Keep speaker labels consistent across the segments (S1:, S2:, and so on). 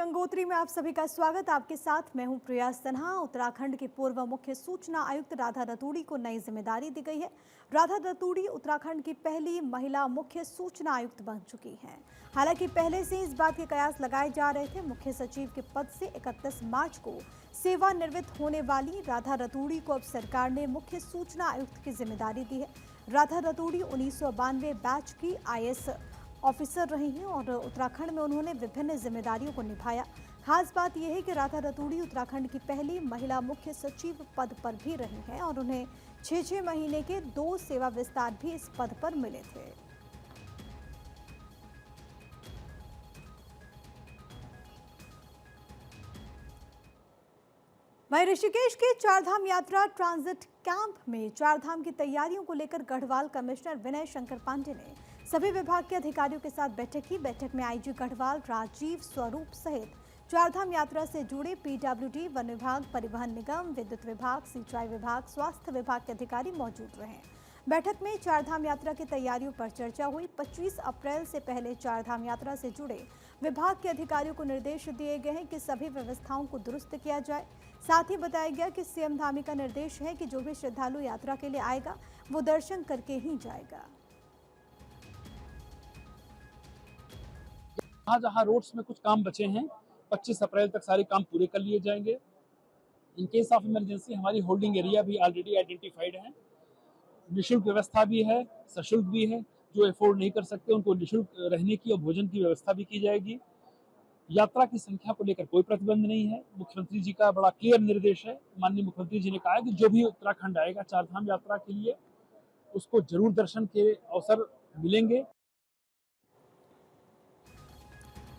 S1: गंगोत्री में आप सभी का स्वागत। आपके साथ मैं हूं प्रिया सिन्हा। उत्तराखंड के पूर्व मुख्य सूचना आयुक्त राधा रतूड़ी को नई जिम्मेदारी दी गई है। राधा रतूड़ी उत्तराखंड की पहली महिला मुख्य सूचना आयुक्त बन चुकी हैं। हालांकि पहले से इस बात के कयास लगाए जा रहे थे। मुख्य सचिव के पद से 31 मार्च को सेवानिवृत्त होने वाली राधा रतूड़ी को अब सरकार ने मुख्य सूचना आयुक्त की जिम्मेदारी दी है। राधा रतूड़ी 1992 बैच की IAS ऑफिसर रही हैं और उत्तराखंड में उन्होंने विभिन्न जिम्मेदारियों को निभाया। खास बात यह है कि राधा रतूड़ी उत्तराखंड की पहली महिला मुख्य सचिव पद पर भी रही हैं और उन्हें 6 महीने के 2 सेवा विस्तार भी इस पद पर मिले थे। वहीं ऋषिकेश के चारधाम यात्रा ट्रांजिट कैंप में चारधाम की तैयारियों को लेकर गढ़वाल कमिश्नर विनय शंकर पांडे ने सभी विभाग के अधिकारियों के साथ बैठक की। बैठक में IG गढ़वाल राजीव स्वरूप सहित चारधाम यात्रा से जुड़े PWD, वन विभाग, परिवहन निगम, विद्युत विभाग, सिंचाई विभाग, स्वास्थ्य विभाग के अधिकारी मौजूद रहे। बैठक में चारधाम यात्रा की तैयारियों पर चर्चा हुई। 25 अप्रैल से पहले चारधाम यात्रा से जुड़े विभाग के अधिकारियों को निर्देश दिए गए हैं कि सभी व्यवस्थाओं को दुरुस्त किया जाए। साथ ही बताया गया कि CM धामी का निर्देश है कि जो भी श्रद्धालु यात्रा के लिए आएगा वो दर्शन करके ही जाएगा।
S2: जहाँ रोड्स में कुछ काम बचे हैं 25 अप्रैल तक सारे काम पूरे कर लिए जाएंगे। इन केस ऑफ इमरजेंसी हमारी होल्डिंग एरिया भी ऑलरेडी आइडेंटिफाइड है। निःशुल्क व्यवस्था भी है, सशुल्क भी है। जो अफोर्ड नहीं कर सकते उनको निःशुल्क रहने की और भोजन की व्यवस्था भी की जाएगी। यात्रा की संख्या को लेकर कोई प्रतिबंध नहीं है। मुख्यमंत्री जी का बड़ा क्लियर निर्देश है। माननीय मुख्यमंत्री जी ने कहा है कि जो भी उत्तराखंड आएगा चारधाम यात्रा के लिए उसको जरूर दर्शन के अवसर मिलेंगे।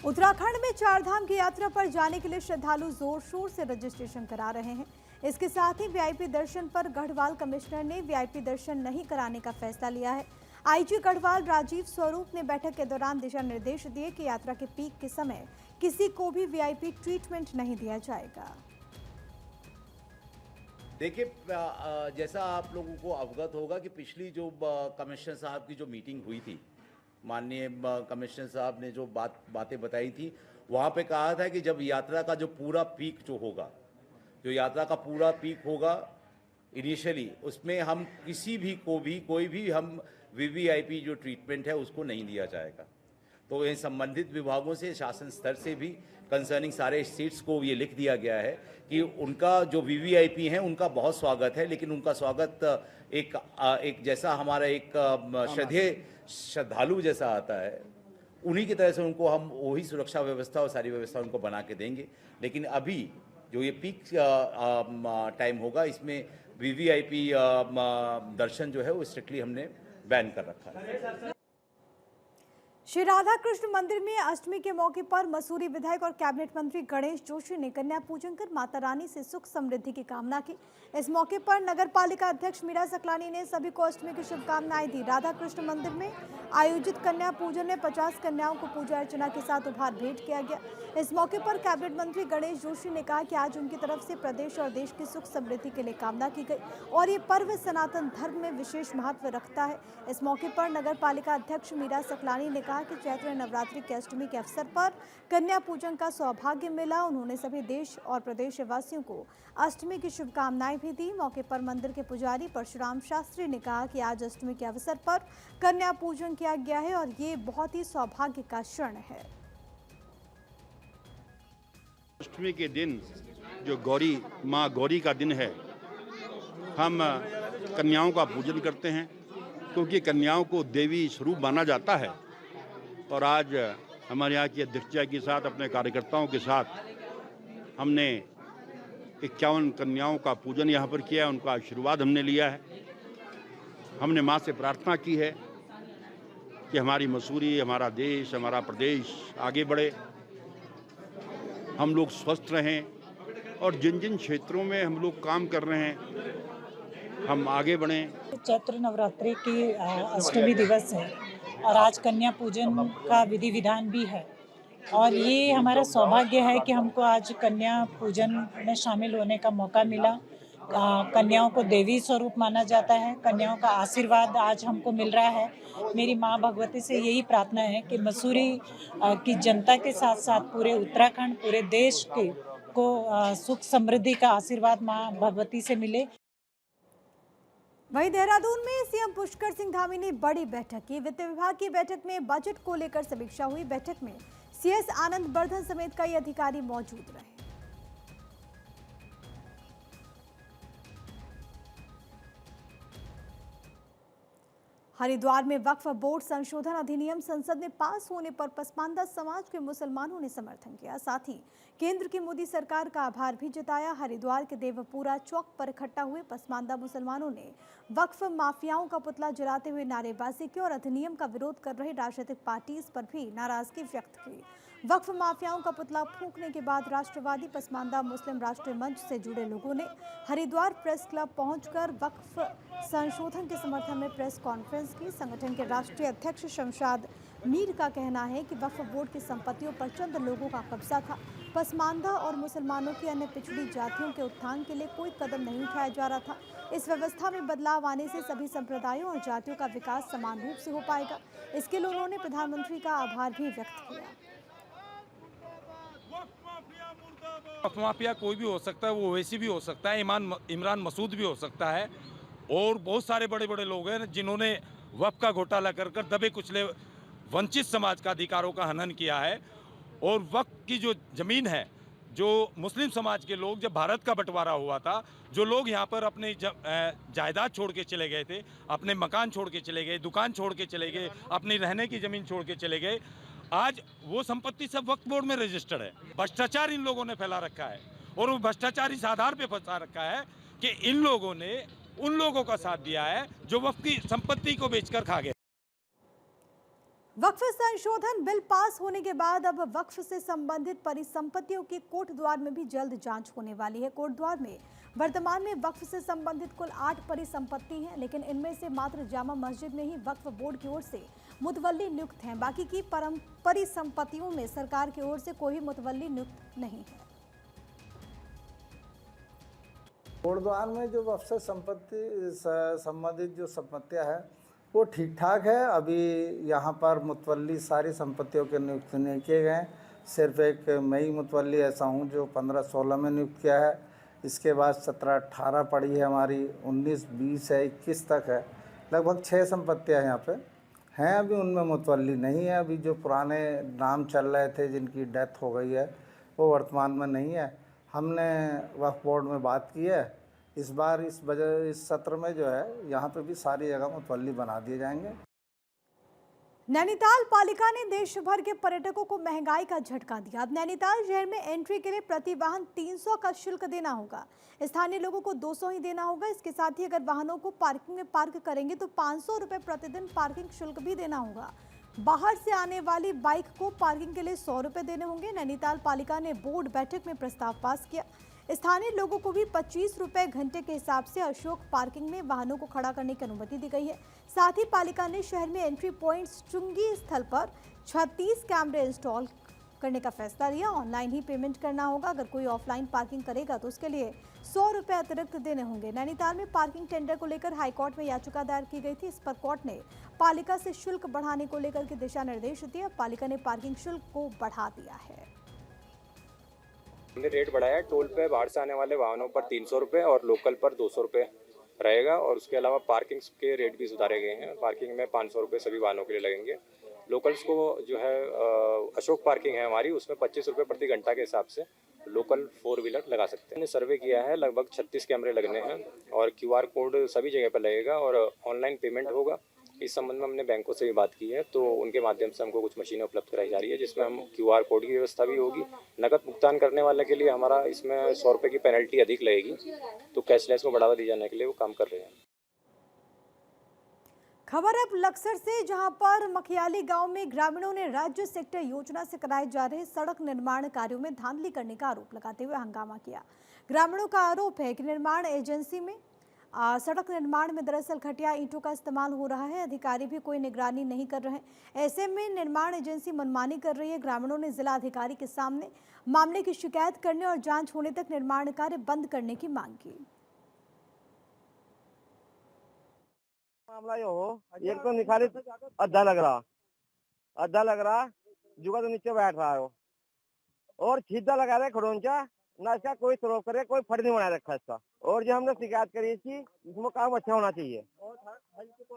S1: उत्तराखंड में चारधाम की यात्रा पर जाने के लिए श्रद्धालु जोर शोर से रजिस्ट्रेशन करा रहे हैं। इसके साथ ही VIP दर्शन पर गढ़वाल कमिश्नर ने VIP दर्शन नहीं कराने का फैसला लिया है। IG गढ़वाल राजीव स्वरूप ने बैठक के दौरान दिशा निर्देश दिए कि यात्रा के पीक के समय किसी को भी VIP ट्रीटमेंट नहीं दिया जाएगा।
S3: देखिए, जैसा आप लोगों को अवगत होगा कि पिछली जो कमिश्नर साहब की जो मीटिंग हुई थी, माननीय कमिश्नर साहब ने जो बातें बताई थी, वहाँ पे कहा था कि जब यात्रा का जो पूरा पीक जो होगा, जो यात्रा का पूरा पीक होगा इनिशियली, उसमें हम किसी भी को भी कोई भी हम VVIP जो ट्रीटमेंट है उसको नहीं दिया जाएगा। तो इन संबंधित विभागों से शासन स्तर से भी कंसर्निंग सारे स्टेट्स को ये लिख दिया गया है कि उनका जो VVIP हैं उनका बहुत स्वागत है, लेकिन उनका स्वागत एक जैसा हमारा एक श्रद्धालु जैसा आता है, उन्हीं की तरह से उनको हम वही सुरक्षा व्यवस्था और सारी व्यवस्था उनको बना के देंगे। लेकिन अभी जो ये पीक टाइम होगा इसमें VVIP दर्शन जो है वो स्ट्रिक्टली हमने बैन कर रखा है।
S1: श्री राधा कृष्ण मंदिर में अष्टमी के मौके पर मसूरी विधायक और कैबिनेट मंत्री गणेश जोशी ने कन्या पूजन कर माता रानी से सुख समृद्धि की कामना की। इस मौके पर नगर पालिका अध्यक्ष मीरा सकलानी ने सभी को अष्टमी की शुभकामनाएं दी। राधा कृष्ण मंदिर में आयोजित कन्या पूजन में 50 कन्याओं को पूजा अर्चना के साथ उपहार भेंट किया गया। इस मौके पर कैबिनेट मंत्री गणेश जोशी ने कहा कि आज उनकी तरफ से प्रदेश और देश की सुख समृद्धि के लिए कामना की गई और ये पर्व सनातन धर्म में विशेष महत्व रखता है। इस मौके पर नगर पालिका अध्यक्ष मीरा सकलानी ने कहा कि चैत्र नवरात्रि की अष्टमी के अवसर पर कन्या पूजन का सौभाग्य मिला। उन्होंने सभी देश और प्रदेश वासियों को अष्टमी की शुभकामनाएं भी दी। मौके पर मंदिर के पुजारी परशुराम शास्त्री ने कहा कि आज अष्टमी के अवसर पर कन्या पूजन किया गया है और ये बहुत ही सौभाग्य का क्षण है।
S4: अष्टमी के दिन जो माँ गौरी का दिन है, हम कन्याओं का पूजन करते हैं क्योंकि कन्याओं को देवी स्वरूप माना जाता है। और आज हमारे यहाँ की अध्यक्षता के साथ अपने कार्यकर्ताओं के साथ हमने 51 कन्याओं का पूजन यहाँ पर किया, उनका आशीर्वाद हमने लिया है। हमने माँ से प्रार्थना की है कि हमारी मसूरी, हमारा देश, हमारा प्रदेश आगे बढ़े, हम लोग स्वस्थ रहें और जिन जिन क्षेत्रों में हम लोग काम कर रहे हैं हम आगे बढ़ें।
S5: चैत्र नवरात्रि की अष्टमी दिवस है और आज कन्या पूजन का विधि विधान भी है और ये हमारा सौभाग्य है कि हमको आज कन्या पूजन में शामिल होने का मौका मिला। कन्याओं को देवी स्वरूप माना जाता है। कन्याओं का आशीर्वाद आज हमको मिल रहा है। मेरी माँ भगवती से यही प्रार्थना है कि मसूरी की जनता के साथ साथ पूरे उत्तराखंड, पूरे देश को सुख समृद्धि का आशीर्वाद माँ भगवती से मिले।
S1: वहीं देहरादून में सीएम पुष्कर सिंह धामी ने बड़ी बैठक की। वित्त विभाग की बैठक में बजट को लेकर समीक्षा हुई। बैठक में सीएस आनंद बर्धन समेत कई अधिकारी मौजूद रहे। हरिद्वार में वक्फ बोर्ड संशोधन अधिनियम संसद में पास होने पर पसमानदा समाज के मुसलमानों ने समर्थन किया। साथ ही केंद्र की मोदी सरकार का आभार भी जताया। हरिद्वार के देवपुरा चौक पर इकट्ठा हुए पसमानदा मुसलमानों ने वक्फ माफियाओं का पुतला जलाते हुए नारेबाजी की और अधिनियम का विरोध कर रही राजनीतिक पार्टी पर भी नाराजगी व्यक्त की। वक्फ माफियाओं का पुतला फूंकने के बाद राष्ट्रवादी पसमानदा मुस्लिम राष्ट्रीय मंच से जुड़े लोगों ने हरिद्वार प्रेस क्लब पहुंचकर वक्फ संशोधन के समर्थन में प्रेस कॉन्फ्रेंस की। संगठन के राष्ट्रीय अध्यक्ष शमशाद मीर का कहना है कि वक्फ बोर्ड की संपत्तियों पर चंद लोगों का कब्जा था। पसमानदा और मुसलमानों की अन्य पिछड़ी जातियों के उत्थान के लिए कोई कदम नहीं उठाया जा रहा था। इस व्यवस्था में बदलाव आने से सभी संप्रदायों और जातियों का विकास समान रूप से हो पाएगा। इसके लिए उन्होंने प्रधानमंत्री का आभार भी व्यक्त किया।
S6: वक्फ माफिया कोई भी हो सकता है, वो ओवैसी भी हो सकता है, इमरान मसूद भी हो सकता है, और बहुत सारे बड़े बड़े लोग हैं जिन्होंने वक्फ का घोटाला कर दबे कुचले वंचित समाज का अधिकारों का हनन किया है। और वक्फ की जो ज़मीन है, जो मुस्लिम समाज के लोग, जब भारत का बंटवारा हुआ था, जो लोग यहाँ पर अपने जायदाद छोड़ के चले गए थे, अपने मकान छोड़ के चले गए, दुकान छोड़ के चले गए, अपनी रहने की ज़मीन छोड़ के चले गए, आज वो संपत्ति सब वक्फ बोर्ड में रजिस्टर्ड है। भ्रष्टाचार इन लोगों ने फैला रखा है और वो भ्रष्टाचार इस आधार पे फंसा रखा है कि इन लोगों ने उन लोगों का साथ दिया है जो वक्फ की संपत्ति को बेचकर खा गए।
S1: वक्फ संशोधन बिल पास होने के बाद अब वक्फ से संबंधित परिसंपत्तियों की कोटद्वार में भी जल्द जांच होने वाली है। कोटद्वार में वर्तमान में वक्फ से संबंधित कुल 8 परिसंपत्ति हैं, लेकिन इनमें से मात्र जामा मस्जिद में ही वक्फ बोर्ड की ओर से मुतवल्ली नियुक्त हैं। बाकी की परिसंपत्तियों में सरकार की ओर से कोई मुतवल्ली नियुक्त नहीं है।
S7: कोटद्वार में जो वक्फ से संबंधित जो संपत्तियां हैं वो ठीक ठाक है। अभी यहाँ पर मुतवल्ली सारी संपत्तियों के नियुक्त नहीं किए गए। सिर्फ एक मई मुतवल्ली ऐसा हूँ जो 15-16 में नियुक्त किया है। इसके बाद 17-18 पड़ी है हमारी, 19-20 है, 21 तक है। लगभग 6 संपत्तियाँ यहाँ पे हैं। अभी उनमें मुतवल्ली नहीं है। अभी जो पुराने नाम चल रहे थे जिनकी डेथ हो गई है वो वर्तमान में नहीं है। हमने वक्फ बोर्ड में बात की है। इस बार इस सत्र में जो है यहाँ पे भी सारी जगह मुतवल्ली बना दिए जाएंगे।
S1: नैनीताल पालिका ने देश भर के पर्यटकों को महंगाई का झटका दिया। अब नैनीताल शहर में एंट्री के लिए प्रति वाहन 300 का शुल्क देना होगा। स्थानीय लोगों को 200 ही देना होगा। इसके साथ ही अगर वाहनों को पार्किंग में पार्क करेंगे तो 500 रुपये प्रतिदिन पार्किंग शुल्क भी देना होगा। बाहर से आने वाली बाइक को पार्किंग के लिए 100 रुपये देने होंगे। नैनीताल पालिका ने बोर्ड बैठक में प्रस्ताव पास किया। स्थानीय लोगों को भी 25 रुपये घंटे के हिसाब से अशोक पार्किंग में वाहनों को खड़ा करने की अनुमति दी गई है। साथ ही पालिका ने शहर में एंट्री पॉइंट्स चुंगी स्थल पर 36 कैमरे इंस्टॉल करने का फैसला लिया। ऑनलाइन ही पेमेंट करना होगा। अगर कोई ऑफलाइन पार्किंग करेगा तो उसके लिए 100 रुपये अतिरिक्त देने होंगे। नैनीताल में पार्किंग टेंडर को लेकर हाईकोर्ट में याचिका दायर की गई थी। इस पर कोर्ट ने पालिका से शुल्क बढ़ाने को लेकर के दिशा निर्देश दिए। पालिका ने पार्किंग शुल्क को बढ़ा दिया है।
S8: हमने रेट बढ़ाया है। टोल पे बाहर से आने वाले वाहनों पर 300 रुपये और लोकल पर 200 रुपये रहेगा। और उसके अलावा पार्किंग के रेट भी सुधारे गए हैं। पार्किंग में 500 रुपये सभी वाहनों के लिए लगेंगे। लोकल्स को जो है अशोक पार्किंग है हमारी, उसमें 25 रुपये प्रति घंटा के हिसाब से लोकल 4 व्हीलर लगा सकते हैं। हमने सर्वे किया है, लगभग 36 कैमरे लगने हैं और QR कोड सभी जगह पर लगेगा और ऑनलाइन पेमेंट होगा। इस संबंध में हमने बैंकों से भी बात की है, तो उनके माध्यम से हमको कुछ मशीनें उपलब्ध कराई जा रही है जिसमें हम QR कोड की व्यवस्था भी होगी। नकद भुगतान करने वाले के लिए हमारा इसमें 100 रुपये की पेनल्टी अधिक लगेगी, तो कैशलेस को बढ़ावा दिए जाने के लिए वो काम कर रहे हैं।
S1: खबर अब लक्सर से, जहां पर मखियाली गांव में ग्रामीणों ने राज्य सेक्टर योजना से कराए जा रहे सड़क निर्माण कार्यों में धांधली करने का आरोप लगाते हुए हंगामा किया। ग्रामीणों का आरोप है कि निर्माण एजेंसी में सड़क निर्माण में दरअसल घटिया ईंटों का इस्तेमाल हो रहा है। अधिकारी भी कोई निगरानी नहीं कर रहे हैं। ऐसे में निर्माण एजेंसी मनमानी कर रही है। ग्रामीणों ने जिला अधिकारी के सामने मामले की शिकायत करने और जांच होने तक निर्माण कार्य बंद करने की मांग की।
S9: मामला ये हो, एक तो निखारी अद्धा लग रहा जुगा तो नीचे बैठ रहा हो और सीधा लगा रहे खड़ोंचा ना, इसका कोई स्रोत करे, कोई फट नहीं बना रखा इसका। और जो हमने शिकायत करी इसकी, इसमें काम अच्छा होना चाहिए।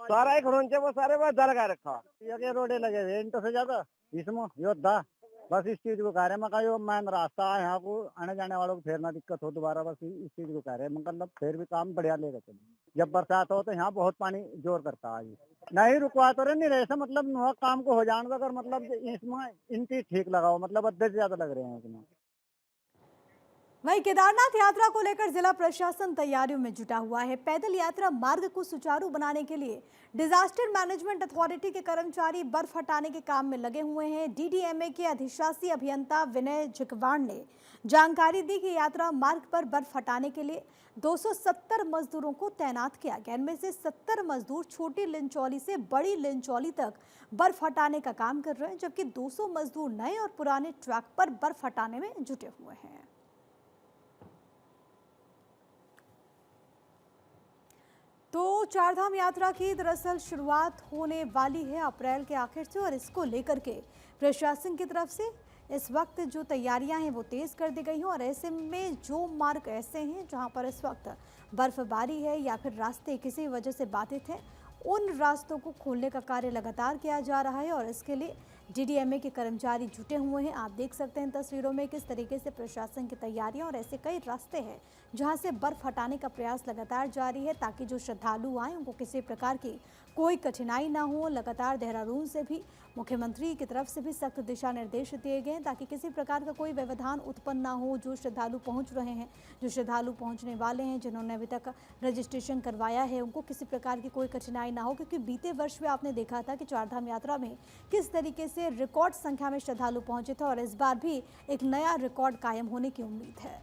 S9: सारा ही खड़ोंचा वो सारे में अद्धा लगा रखा, ये रोडे लगे हुए इंटो से ज्यादा इसमें योद्धा, बस इस चीज को कह रहे हैं। यो मैन रास्ता है यहाँ को आने जाने वालों को फिर ना दिक्कत हो दोबारा, बस इस चीज को कह रहे हैं। मतलब फिर भी काम बढ़िया लेगा चलो। जब बरसात हो तो यहाँ बहुत पानी जोर करता है, नहीं रुकवा तो नहीं रहे ऐसा, मतलब काम को हो जाने अगर मतलब इसमें इनकी ठीक लगाओ, मतलब अद्धे से ज्यादा लग रहे हैं इसमें।
S1: वहीं केदारनाथ यात्रा को लेकर जिला प्रशासन तैयारियों में जुटा हुआ है। पैदल यात्रा मार्ग को सुचारू बनाने के लिए डिजास्टर मैनेजमेंट अथॉरिटी के कर्मचारी बर्फ हटाने के काम में लगे हुए हैं। डीडीएमए के अधिशासी अभियंता विनय झिकवाड़ ने जानकारी दी कि यात्रा मार्ग पर बर्फ हटाने के लिए 270 मजदूरों को तैनात किया गया। इनमें से 70 मजदूर छोटी लिंचौली से बड़ी लिंचौली तक बर्फ हटाने का काम कर रहे हैं, जबकि 200 मजदूर नए और पुराने ट्रैक पर बर्फ हटाने में जुटे हुए हैं। तो चारधाम यात्रा की दरअसल शुरुआत होने वाली है अप्रैल के आखिर से, और इसको लेकर के प्रशासन की तरफ से इस वक्त जो तैयारियां हैं वो तेज कर दी गई हैं। और ऐसे में जो मार्ग ऐसे हैं जहां पर इस वक्त बर्फबारी है या फिर रास्ते किसी वजह से बाधित हैं, उन रास्तों को खोलने का कार्य लगातार किया जा रहा है और इसके लिए डीडीएमए के कर्मचारी जुटे हुए हैं। आप देख सकते हैं तस्वीरों में किस तरीके से प्रशासन की तैयारियां, और ऐसे कई रास्ते हैं जहां से बर्फ हटाने का प्रयास लगातार जारी है ताकि जो श्रद्धालु आए उनको किसी प्रकार की कोई कठिनाई ना हो। लगातार देहरादून से भी मुख्यमंत्री की तरफ से भी सख्त दिशा निर्देश दिए गए ताकि किसी प्रकार का कोई व्यवधान उत्पन्न ना हो। जो श्रद्धालु पहुंच रहे हैं, जो श्रद्धालु पहुंचने वाले हैं, जिन्होंने अभी तक रजिस्ट्रेशन करवाया है, उनको किसी प्रकार की कोई कठिनाई ना हो, क्योंकि बीते वर्ष में आपने देखा था कि चारधाम यात्रा में किस तरीके से रिकॉर्ड संख्या में श्रद्धालु पहुंचे थे और इस बार भी एक नया रिकॉर्ड कायम होने की उम्मीद है।